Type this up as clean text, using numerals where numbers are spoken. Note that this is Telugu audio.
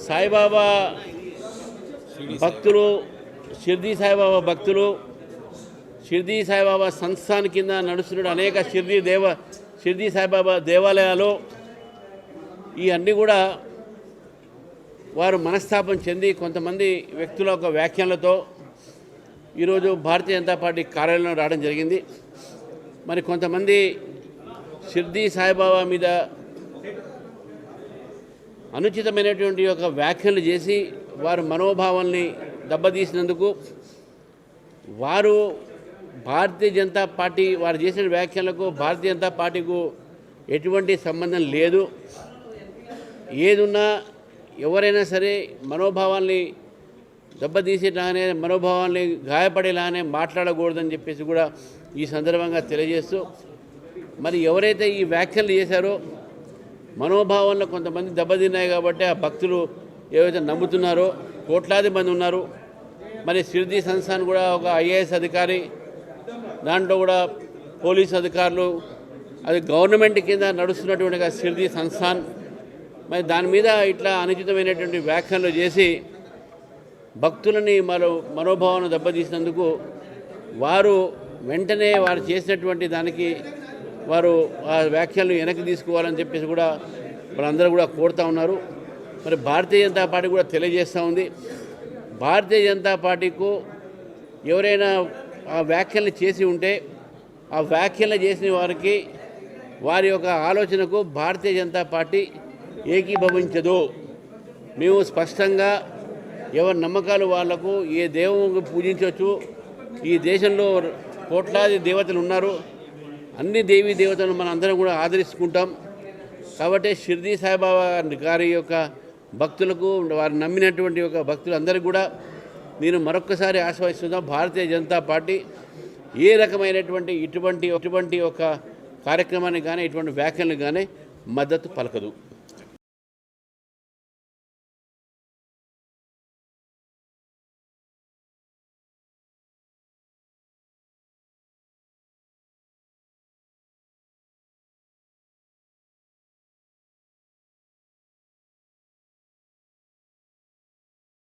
సాయిబాబా భక్తులు, షిర్డీ సాయిబాబా భక్తులు, షిర్డీ సాయిబాబా సంస్థాన్ కింద నడుస్తున్న అనేక షిర్డీ సాయిబాబా దేవాలయాలు ఈ అన్నీ కూడా వారు మనస్తాపం చెంది కొంతమంది వ్యక్తుల యొక్క వ్యాఖ్యలతో ఈరోజు భారతీయ జనతా పార్టీ కార్యాలయంలో రావడం జరిగింది. మరి కొంతమంది షిర్డీ సాయిబాబా మీద అనుచితమైనటువంటి యొక్క వ్యాఖ్యలు చేసి వారి మనోభావాల్ని దెబ్బతీసినందుకు వారు భారతీయ జనతా పార్టీ వారు చేసిన వ్యాఖ్యలకు భారతీయ జనతా పార్టీకు ఎటువంటి సంబంధం లేదు. ఏదున్నా ఎవరైనా సరే మనోభావాల్ని దెబ్బతీసేలానే మనోభావాల్ని గాయపడేలానే మాట్లాడకూడదని చెప్పేసి కూడా ఈ సందర్భంగా తెలియజేస్తూ, మరి ఎవరైతే ఈ వ్యాఖ్యలు చేశారో మనోభావాల్లో కొంతమంది దెబ్బతిన్నాయి కాబట్టి ఆ భక్తులు ఏవైతే నమ్ముతున్నారో కోట్లాది మంది ఉన్నారు. మరి షిర్డీ సంస్థాన్ కూడా ఒక ఐఏఎస్ అధికారి, దాంట్లో కూడా పోలీసు అధికారులు, అది గవర్నమెంట్ కింద నడుస్తున్నటువంటి షిర్డీ సంస్థాన్, మరి దాని మీద ఇట్లా అనుచితమైనటువంటి వ్యాఖ్యలు చేసి భక్తులని మనోభావాన్ని దెబ్బతీసినందుకు వారు వెంటనే వారు చేసినటువంటి దానికి వారు ఆ వ్యాఖ్యలను వెనక్కి తీసుకోవాలని చెప్పేసి కూడా వాళ్ళందరూ కూడా కోరుతూ ఉన్నారు. మరి భారతీయ జనతా పార్టీ కూడా తెలియజేస్తూ ఉంది, భారతీయ జనతా పార్టీకు ఎవరైనా ఆ వ్యాఖ్యలు చేసి ఉంటే ఆ వ్యాఖ్యలు చేసిన వారికి వారి యొక్క ఆలోచనకు భారతీయ జనతా పార్టీ ఏకీభవించదు. మేము స్పష్టంగా ఎవరి నమ్మకాలు వాళ్లకు ఏ దేవుని పూజించవచ్చు. ఈ దేశంలో కోట్లాది దేవతలు ఉన్నారు, అన్ని దేవీ దేవతలను మనం అందరం కూడా ఆదరిస్తుంటాం. కాబట్టి షిర్డీ సాయిబాబా గారి యొక్క భక్తులకు, వారు నమ్మినటువంటి యొక్క భక్తులందరికీ కూడా నేను మరొక్కసారి ఆశ్వాసిస్తున్నాం, భారతీయ జనతా పార్టీ ఏ రకమైనటువంటి ఇటువంటి ఒక కార్యక్రమానికి కానీ ఇటువంటి వ్యాఖ్యలకు కానీ మద్దతు పలకదు.